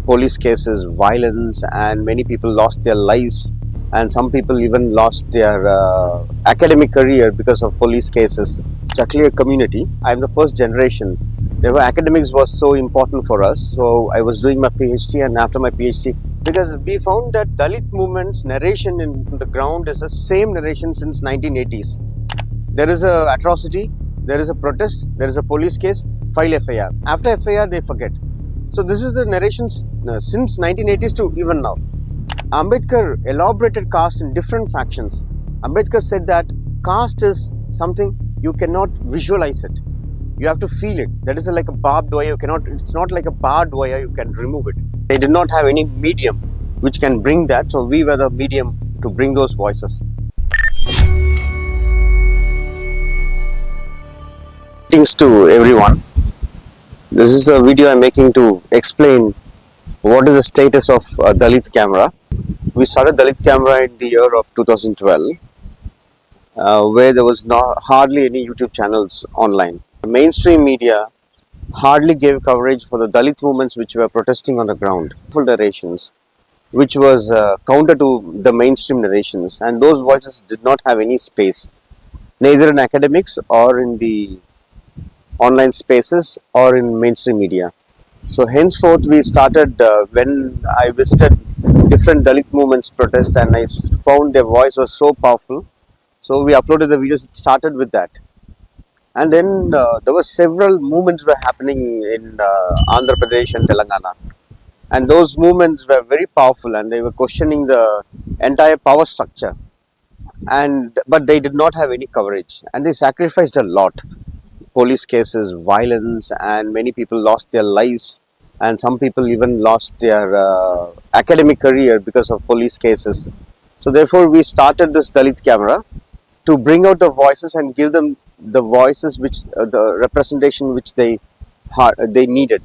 police cases, violence, and many people lost their lives, and some people even lost their academic career because of police cases. Chakliya community, I am the first generation. Therefore, academics was so important for us. So I was doing my PhD, and after my PhD, because we found that Dalit movement's narration in the ground is the same narration since 1980s. There is a atrocity, there is a protest, there is a police case, file FIR. After FIR, they forget. So this is the narrations since 1980s to even now. Ambedkar elaborated caste in different factions. Ambedkar said that caste is something you cannot visualize it. You have to feel it. That is like a barbed wire. You cannot. It's not like a barbed wire. You can remove it. They did not have any medium which can bring that. So we were the medium to bring those voices. Greetings to everyone. This is a video I'm making to explain what is the status of Dalit Camera. We started Dalit Camera in the year of 2012, where there was hardly any YouTube channels online. The mainstream media hardly gave coverage for the Dalit movements which were protesting on the ground. Full narrations, which was counter to the mainstream narrations, and those voices did not have any space, neither in academics or in the online spaces or in mainstream media. So henceforth we started when I visited different Dalit movements protest, and I found their voice was so powerful. So we uploaded the videos. It started with that, and then there were several movements were happening in Andhra Pradesh and Telangana, and those movements were very powerful, and they were questioning the entire power structure, and but they did not have any coverage, and they sacrificed a lot. Police cases, violence, and many people lost their lives, and some people even lost their academic career because of police cases. So therefore we started this Dalit Camera to bring out the voices and give them the voices which the representation which they needed.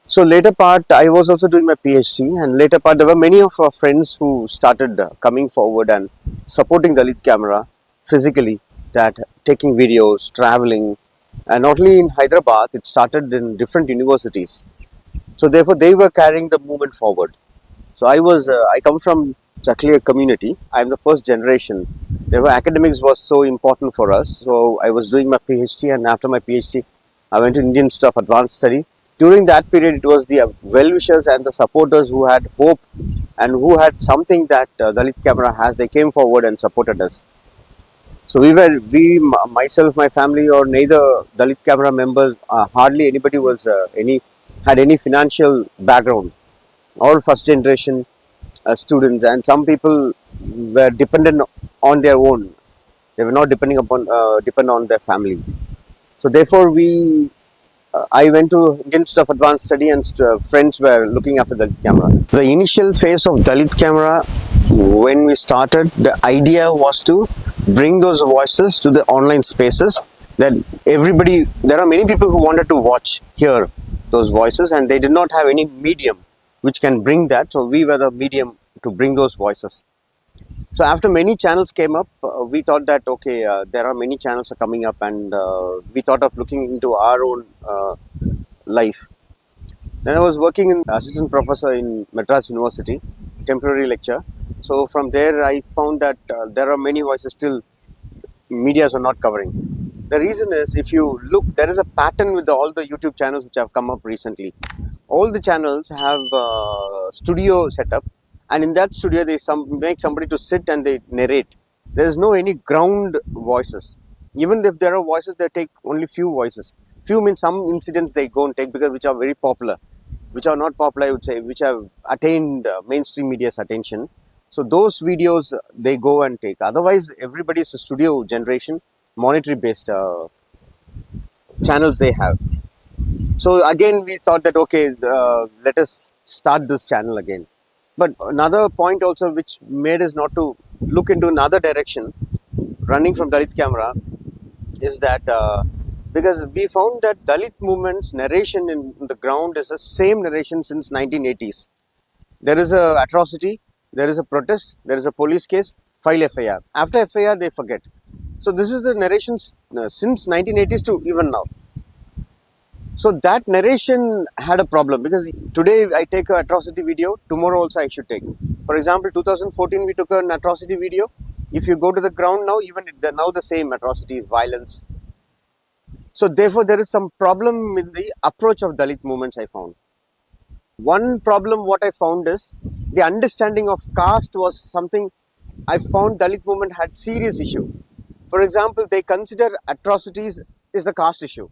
So later part, I was also doing my PhD, and later part there were many of our friends who started coming forward and supporting Dalit Camera physically, that taking videos, traveling, and not only in Hyderabad, it started in different universities. So therefore they were carrying the movement forward. So I come from Chakliya community. I am the first generation. Therefore academics was so important for us. So I was doing my PhD, and after my PhD, I went to Indian Institute of Advanced Study. During that period, it was the well-wishers and the supporters who had hope and who had something that Dalit Camera has. They came forward and supported us. So myself, my family, or neither Dalit Camera members, hardly anybody was had any financial background. All first generation students, and some people were dependent on their own. They were not depending upon depend on their family. So therefore, I went to Indian Institute of Advanced Study, and friends were looking after Dalit Camera. The initial phase of Dalit Camera, when we started, the idea was to bring those voices to the online spaces, that there are many people who wanted to hear those voices, and they did not have any medium which can bring that. So we were the medium to bring those voices. So after many channels came up, we thought that okay, there are many channels are coming up, and we thought of looking into our own life. Then I was working in assistant professor in Madras University, temporary lecture. So from there I found that there are many voices still medias are not covering. The reason is, if you look, there is a pattern with all the YouTube channels which have come up recently. All the channels have studio setup, and in that studio they make somebody to sit and they narrate. There is no any ground voices. Even if there are voices, they take only few voices. Few means some incidents they go and take, because which are very popular. Which are not popular, I would say, which have attained mainstream media's attention. So those videos they go and take. Otherwise, everybody is a studio generation, monetary based channels they have. So again, we thought that okay, let us start this channel again. But another point also which made us not to look into another direction, running from Dalit Camera, is that because we found that Dalit movement's narration in the ground is the same narration since 1980s. There is a atrocity, there is a protest, there is a police case, file FIR. After FIR, they forget. So this is the narrations since 1980s to even now. So that narration had a problem because today I take an atrocity video, tomorrow also I should take. For example, 2014 we took an atrocity video. If you go to the ground now, even now the same atrocity, violence. So therefore there is some problem in the approach of Dalit movements I found. One problem what I found is the understanding of caste was something I found Dalit movement had serious issue. For example, they consider atrocities is the caste issue.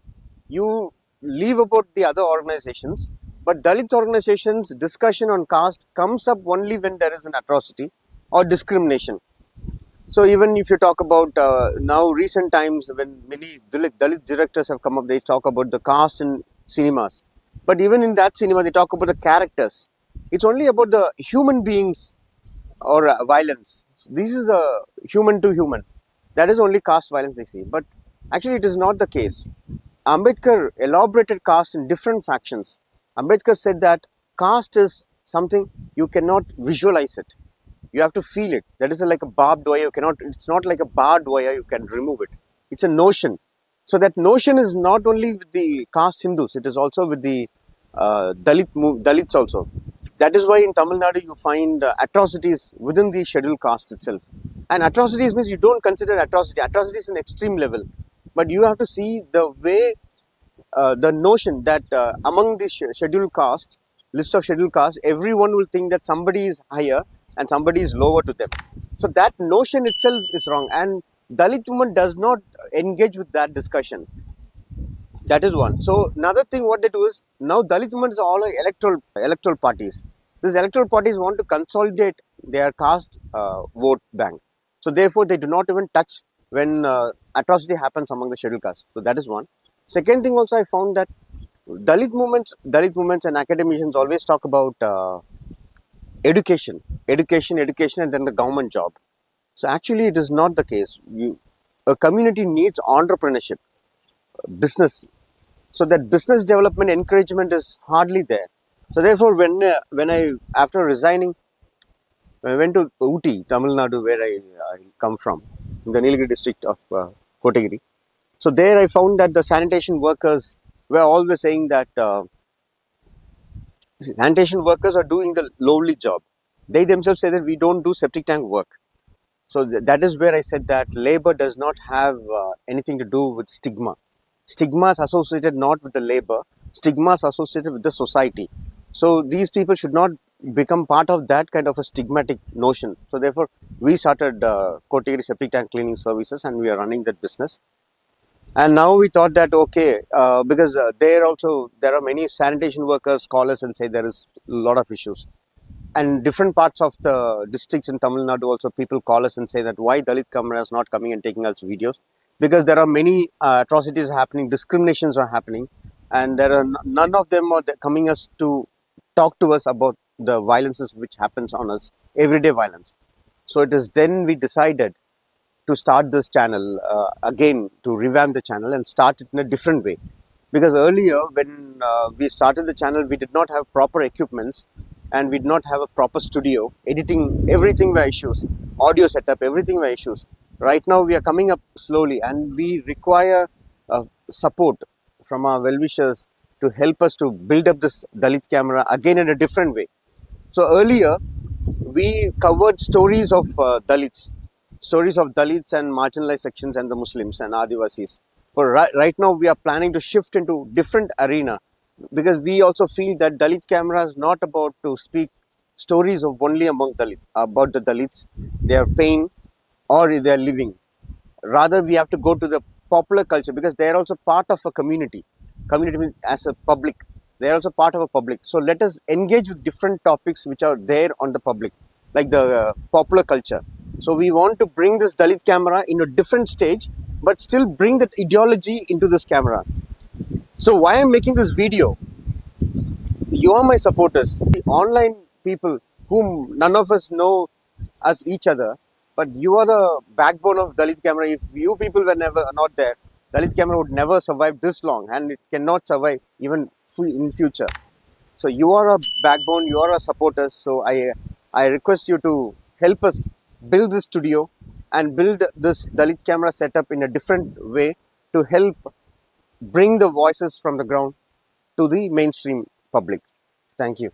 You leave about the other organizations, but Dalit organizations discussion on caste comes up only when there is an atrocity or discrimination. So even if you talk about now recent times when many Dalit directors have come up, they talk about the caste in cinemas. But even in that cinema, they talk about the characters. It's only about the human beings or violence. This is a human to human. That is only caste violence they see. But actually, it is not the case. Ambedkar elaborated caste in different factions. Ambedkar said that caste is something you cannot visualize it. You have to feel it. That is like a barbed wire. You cannot. It's not like a barbed wire. You can remove it. It's a notion. So that notion is not only with the caste Hindus. It is also with the Dalits also. That is why in Tamil Nadu you find atrocities within the scheduled caste itself. And atrocities means you don't consider atrocity. Atrocity is an extreme level, but you have to see the way the notion that among the scheduled caste list of scheduled caste, everyone will think that somebody is higher and somebody is lower to them. So that notion itself is wrong, and Dalit movement does not engage with that discussion. That is one. So another thing what they do is now Dalit movement is all electoral parties. These electoral parties want to consolidate their caste vote bank. So therefore they do not even touch when atrocity happens among the scheduled caste. So that is one. Second thing also I found that Dalit movements and academicians always talk about education, and then the government job. So actually it is not the case. A community needs entrepreneurship, business, so that business development encouragement is hardly there. So therefore when I after resigning, I went to Uti, Tamil Nadu, where I come from, in the Nilgiri district of Kotagiri. So there I found that the sanitation workers were always saying that sanitation workers are doing the lowly job. They themselves say that we don't do septic tank work. So that is where I said that labor does not have anything to do with stigma. Stigma is associated not with the labor, stigma is associated with the society. So these people should not become part of that kind of a stigmatic notion. So therefore, we started Kotagiri septic tank cleaning services, and we are running that business. And now we thought that okay, because there are many sanitation workers call us and say there is a lot of issues, and different parts of the districts in Tamil Nadu also people call us and say that why Dalit Camera is not coming and taking us videos, because there are many atrocities happening, discriminations are happening, and there are none of them are coming us to talk to us about the violences which happens on us, everyday violence. So it is then we decided to start this channel again, to revamp the channel and start it in a different way. Because earlier when we started the channel, we did not have proper equipments and we did not have a proper studio. Editing, everything were issues. Audio setup, everything were issues. Right now we are coming up slowly and we require support from our well-wishers to help us to build up this Dalit camera again in a different way. So earlier we covered stories of Dalits and marginalized sections and the Muslims and Adivasis. But right now we are planning to shift into different arena, because we also feel that Dalit camera is not about to speak stories of only about the Dalits, their pain or their living. Rather, we have to go to the popular culture, because they are also part of a community. Community means as a public. They are also part of a public. So let us engage with different topics which are there on the public, like the popular culture. So we want to bring this Dalit camera in a different stage, but still bring that ideology into this camera. So why I'm making this video? You are my supporters. The online people whom none of us know as each other, but you are the backbone of Dalit camera. If you people were never not there, Dalit camera would never survive this long, and it cannot survive even in future. So you are a backbone, you are a supporters. So I request you to help us build this studio and build this Dalit camera setup in a different way to help bring the voices from the ground to the mainstream public. Thank you.